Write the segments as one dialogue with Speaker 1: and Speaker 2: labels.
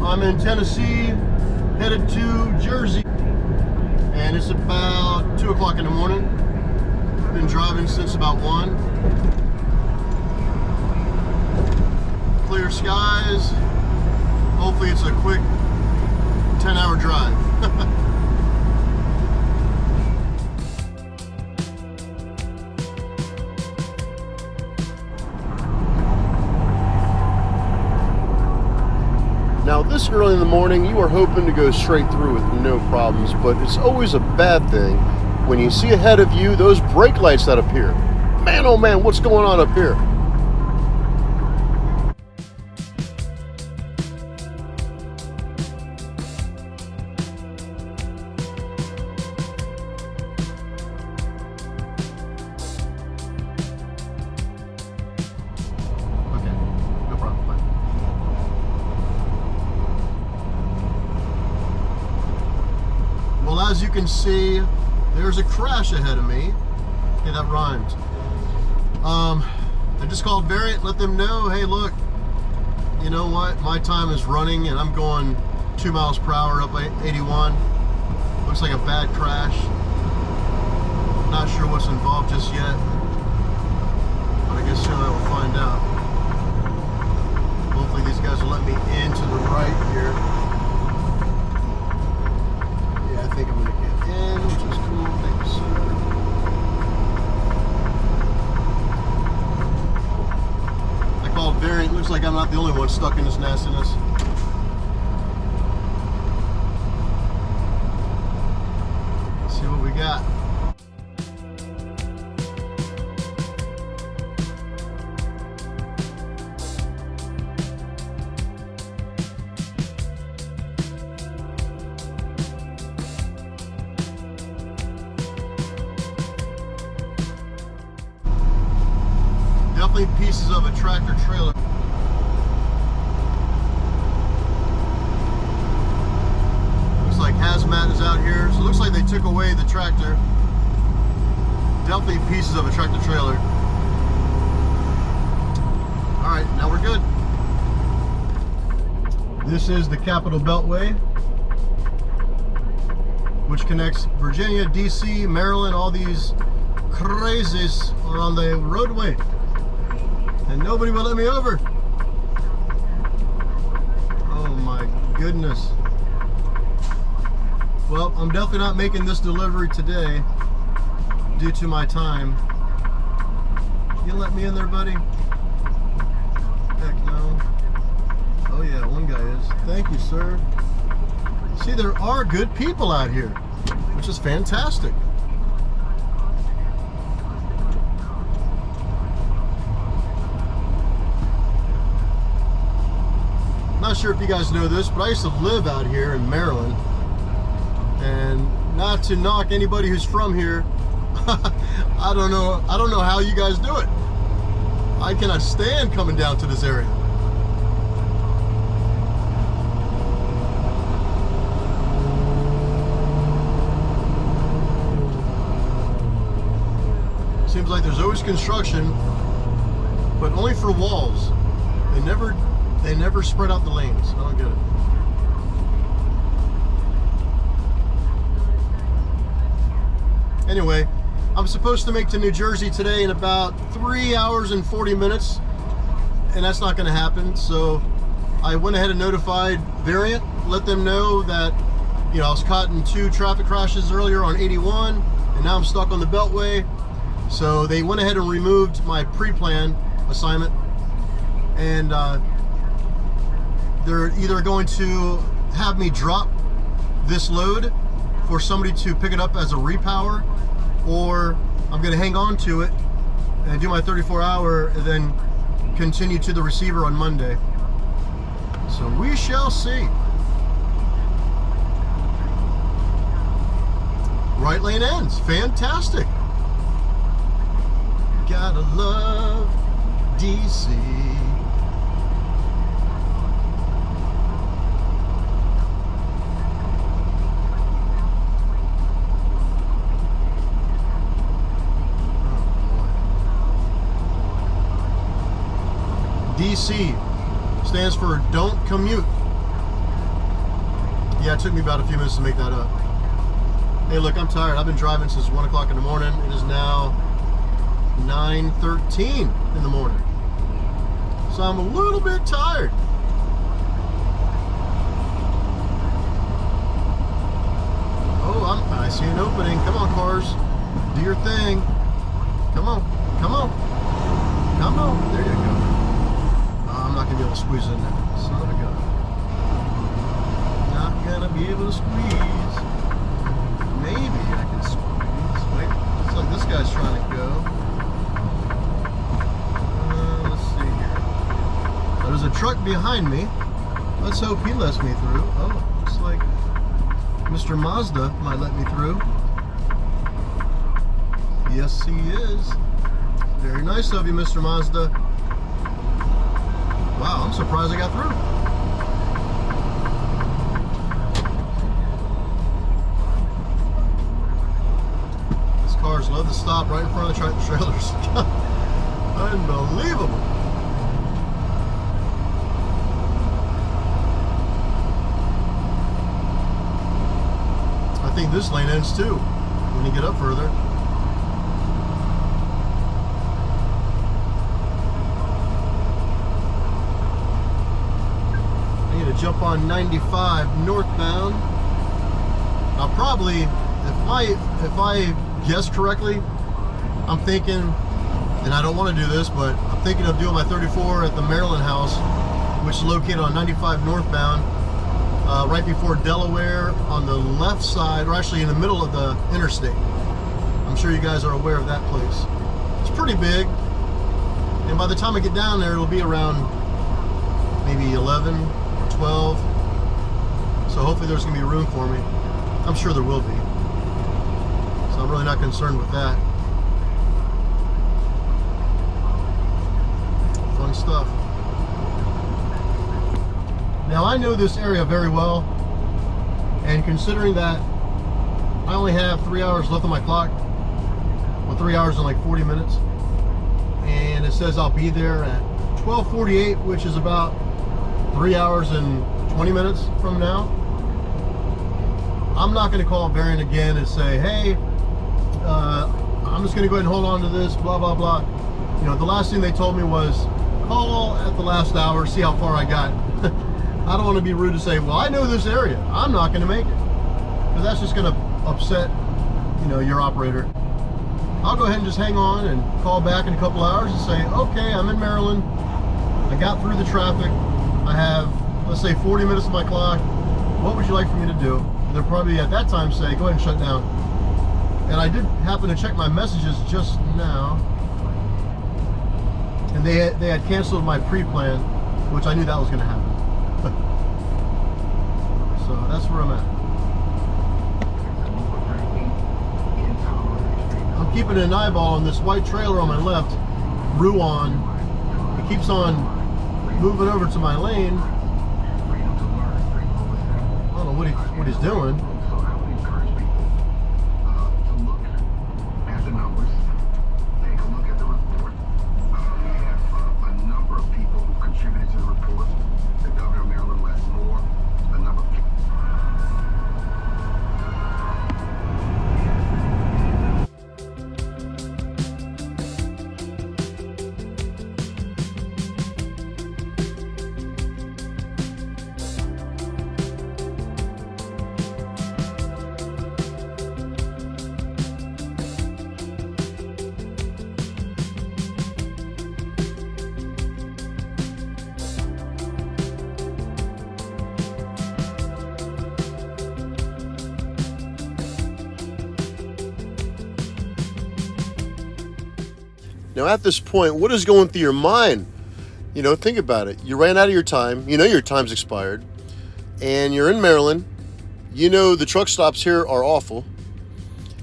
Speaker 1: I'm in Tennessee, headed to Jersey, and it's about 2 o'clock in the morning. Been driving since about 1. Clear skies. Hopefully it's a quick 10-hour drive. Now, this early in the morning, you are hoping to go straight through with no problems, but it's always a bad thing when you see ahead of you those brake lights that appear. Man, oh man, what's going on up here? As you can see, there's a crash ahead of me. Okay, that rhymed. I just called Variant, let them know, hey look, you know what, my time is running and I'm going 2 miles per hour up 81. Looks like a bad crash. Not sure what's involved just yet, but I guess soon I will find out. Hopefully these guys will let me in to the right here. I think I'm going to get in, which is cool. Thank you, sir. I called Variant. Looks like I'm not the only one stuck in this nastiness. Let's see what we got. Definitely pieces of a tractor trailer. Looks like hazmat is out here. So it looks like they took away the tractor. Definitely pieces of a tractor trailer. Alright, now we're good. This is the Capitol Beltway, which connects Virginia, DC, Maryland. All these crazies are on the roadway. And nobody will let me over. Oh my goodness. Well, I'm definitely not making this delivery today due to my time. You let me in there, buddy? Heck no. Oh yeah, one guy is. Thank you, sir. See, there are good people out here, which is fantastic. Not sure if you guys know this, but I used to live out here in Maryland, and not to knock anybody who's from here, I don't know how you guys do it. I cannot stand coming down to this area. Seems like there's always construction, but only for walls. They never spread out the lanes. I don't get it. Anyway, I'm supposed to make to New Jersey today in about 3 hours and 40 minutes, and that's not going to happen. So I went ahead and notified Variant, let them know that, you know, I was caught in 2 traffic crashes earlier on 81, and now I'm stuck on the Beltway. So they went ahead and removed my pre-plan assignment, and they're either going to have me drop this load for somebody to pick it up as a repower, or I'm going to hang on to it and do my 34-hour and then continue to the receiver on Monday. So we shall see. Right lane ends. Fantastic. Gotta love DC. DC stands for don't commute. Yeah, it took me about a few minutes to make that up. Hey, look, I'm tired. I've been driving since 1 o'clock in the morning. It is now 9:13 in the morning. So I'm a little bit tired. Oh, I see an opening. Come on, cars. Do your thing. Come on. Come on. Come on. There you go. I'm not going to be able to squeeze in there. Son of a gun. Not going to be able to squeeze. Maybe I can squeeze. Wait. Looks like this guy's trying to go. Let's see here. There's a truck behind me. Let's hope he lets me through. Oh, looks like Mr. Mazda might let me through. Yes, he is. Very nice of you, Mr. Mazda. Wow, I'm surprised I got through. These cars love to stop right in front of the tractor trailers. Unbelievable. I think this lane ends too when you get up further. I need to jump on 95 northbound. I'll probably, if I guess correctly, I'm thinking, and I don't want to do this, but I'm thinking of doing my 34 at the Maryland house, which is located on 95 northbound. Right before Delaware on the left side, or actually in the middle of the interstate. I'm sure you guys are aware of that place. It's pretty big, and by the time I get down there, it'll be around maybe 11, 12, so hopefully there's going to be room for me. I'm sure there will be, so I'm really not concerned with that. Fun stuff. Now, I know this area very well, and considering that I only have 3 hours left on my clock, well, 3 hours and like 40 minutes, and it says I'll be there at 12:48, which is about 3 hours and 20 minutes from now, I'm not going to call Variant again and say, hey, I'm just going to go ahead and hold on to this, blah, blah, blah. You know, the last thing they told me was, call at the last hour, see how far I got. I don't want to be rude to say, well, I know this area. I'm not going to make it. Because that's just going to upset, you know, your operator. I'll go ahead and just hang on and call back in a couple hours and say, okay, I'm in Maryland. I got through the traffic. I have, let's say, 40 minutes of my clock. What would you like for me to do? And they'll probably at that time say, go ahead and shut down. And I did happen to check my messages just now. And they had canceled my pre-plan, which I knew that was going to happen. So that's where I'm at. I'm keeping an eyeball on this white trailer on my left, Ruan. It keeps on moving over to my lane. I don't know what he's doing. Now at this point, what is going through your mind? You know, think about it. You ran out of your time. You know your time's expired. And you're in Maryland. You know the truck stops here are awful.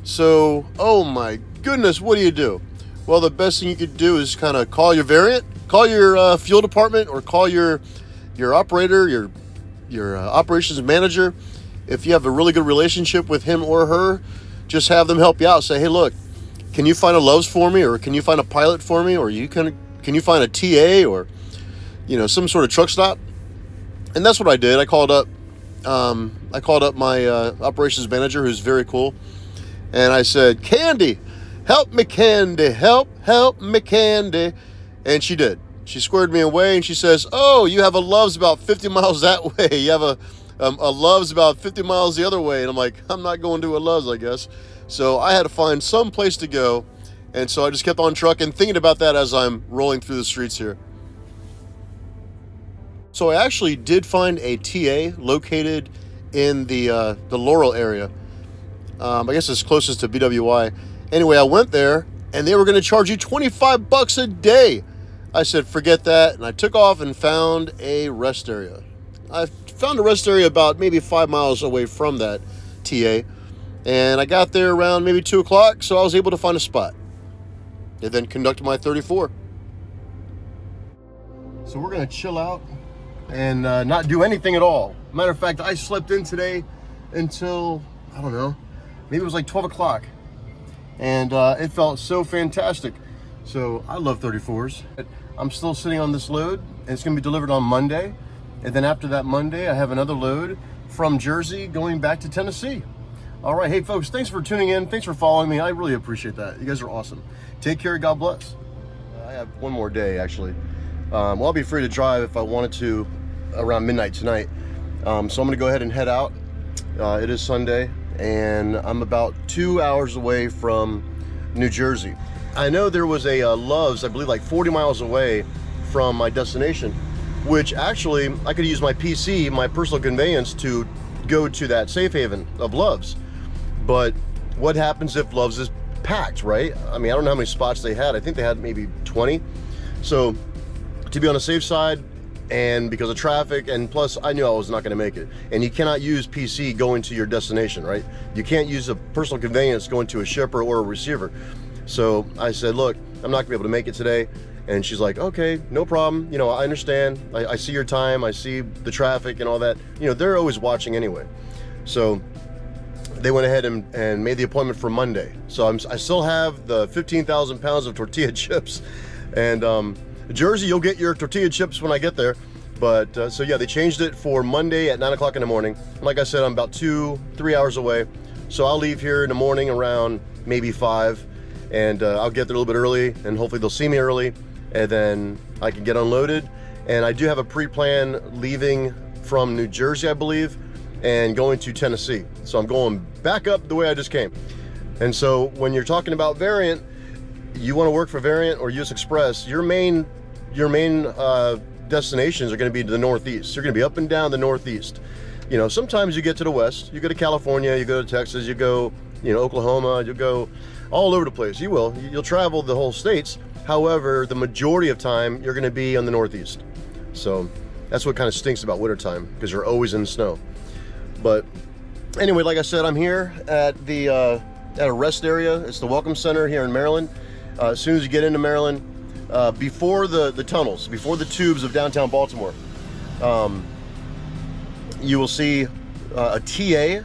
Speaker 1: So, oh my goodness, what do? Well, the best thing you could do is kind of call your Variant, call your fuel department, or call your operator, your operations manager. If you have a really good relationship with him or her, just have them help you out. Say, hey, look, can you find a Love's for me, or can you find a Pilot for me, or can you find a TA, or, you know, some sort of truck stop? And that's what I did. I called up I called up my operations manager, who's very cool, and I said, Candy, help me, Candy, help me, Candy. And she did. She squared me away, and she says, oh, you have a Love's about 50 miles that way. You have a Love's about 50 miles the other way. And I'm like, I'm not going to a Love's, I guess. So I had to find some place to go. And so I just kept on trucking, thinking about that as I'm rolling through the streets here. So I actually did find a TA located in the Laurel area. I guess it's closest to BWI. Anyway, I went there, and they were going to charge you $25 a day. I said, forget that, and I took off and found a rest area. I found a rest area about maybe 5 miles away from that TA, and I got there around maybe 2 o'clock, so I was able to find a spot. And then conducted my 34. So we're going to chill out and not do anything at all. Matter of fact, I slept in today until, I don't know, maybe it was like 12 o'clock. And it felt so fantastic. So I love 34s. I'm still sitting on this load, and it's going to be delivered on Monday. And then after that Monday, I have another load from Jersey going back to Tennessee. All right, hey folks, thanks for tuning in. Thanks for following me. I really appreciate that. You guys are awesome. Take care. God bless. I have one more day, actually. Well, I'll be free to drive if I wanted to around midnight tonight. So I'm going to go ahead and head out. It is Sunday, and I'm about 2 hours away from New Jersey. I know there was a Love's, I believe like 40 miles away from my destination, which actually I could use my PC, my personal conveyance, to go to that safe haven of Love's. But what happens if Love's is packed, right? I mean, I don't know how many spots they had. I think they had maybe 20. So to be on the safe side, and because of traffic, and plus I knew I was not going to make it. And you cannot use PC going to your destination, right? You can't use a personal conveyance going to a shipper or a receiver. So I said, look, I'm not gonna be able to make it today. And she's like, okay, no problem. You know, I understand. I see your time. I see the traffic and all that. You know, they're always watching anyway. So they went ahead and made the appointment for Monday. So I still have the 15,000 pounds of tortilla chips. And Jersey, you'll get your tortilla chips when I get there. But so yeah, they changed it for Monday at 9 o'clock in the morning. Like I said, I'm about 2-3 hours away. So I'll leave here in the morning around maybe 5. And I'll get there a little bit early, and hopefully they'll see me early, and then I can get unloaded. And I do have a pre-plan leaving from New Jersey, I believe, and going to Tennessee. So I'm going back up the way I just came. And so when you're talking about Variant, you want to work for Variant or US Express, your main destinations are going to be to the Northeast. You're going to be up and down the Northeast. You know, sometimes you get to the West, you go to California, you go to Texas, you go, you know, Oklahoma, you go all over the place. You'll travel the whole states. However, the majority of time you're going to be on the Northeast. So that's what kind of stinks about wintertime, because you're always in the snow. But anyway, like I said, I'm here at the at a rest area. It's the Welcome Center here in Maryland. As soon as you get into Maryland, before the tunnels, before the tubes of downtown Baltimore, you will see a TA,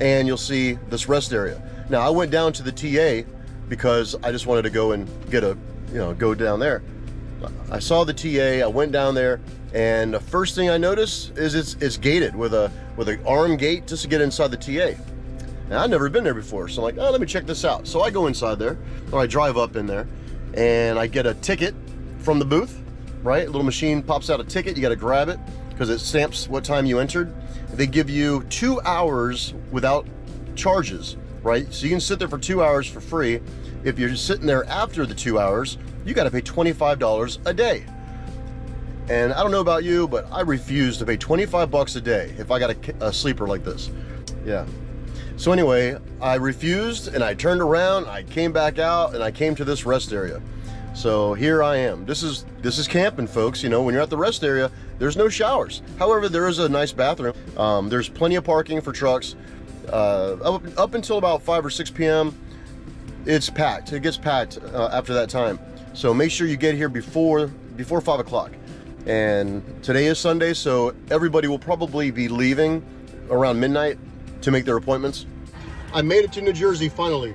Speaker 1: and you'll see this rest area. Now, I went down to the TA because I just wanted to go and get go down there. I saw the TA, I went down there, and the first thing I noticed is it's gated with an arm gate just to get inside the TA. Now, I've never been there before, so I'm like, oh, let me check this out. So I go inside there, or I drive up in there, and I get a ticket from the booth, right? A little machine pops out a ticket, you gotta grab it, because it stamps what time you entered. They give you 2 hours without charges. Right? So you can sit there for 2 hours for free. If you're sitting there after the 2 hours, you got to pay $25 a day. And I don't know about you, but I refuse to pay 25 bucks a day if I got a sleeper like this. Yeah. So anyway, I refused, and I turned around, I came back out, and I came to this rest area. So here I am. This is camping, folks. You know, when you're at the rest area, there's no showers. However, there is a nice bathroom. There's plenty of parking for trucks. Up until about 5 or 6 p.m. it's packed. It gets packed after that time. So make sure you get here before 5 o'clock. And today is Sunday, so everybody will probably be leaving around midnight to make their appointments. I made it to New Jersey finally.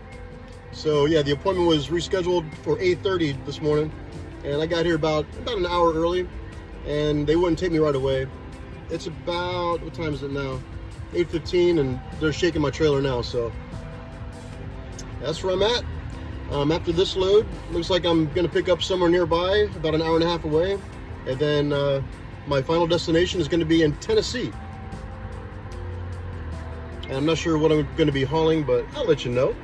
Speaker 1: So yeah, the appointment was rescheduled for 8:30 this morning, and I got here about an hour early, and they wouldn't take me right away. It's about, what time is it now? 8:15, and they're shaking my trailer now, so that's where I'm at. After this load, looks like I'm gonna pick up somewhere nearby, about an hour and a half away, and then my final destination is gonna be in Tennessee. And I'm not sure what I'm gonna be hauling, but I'll let you know.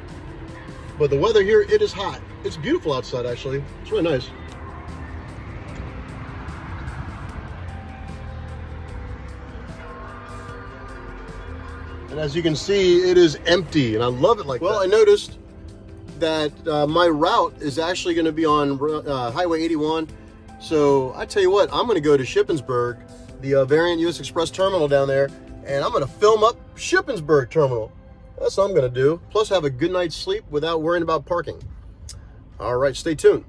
Speaker 1: But the weather here, it is hot. It's beautiful outside, actually. It's really nice. And as you can see, it is empty, and I love it like that. Well, I noticed that my route is actually going to be on Highway 81. So I tell you what, I'm going to go to Shippensburg, the Variant US Express terminal down there, and I'm going to film up Shippensburg terminal. That's what I'm going to do. Plus have a good night's sleep without worrying about parking. All right, stay tuned.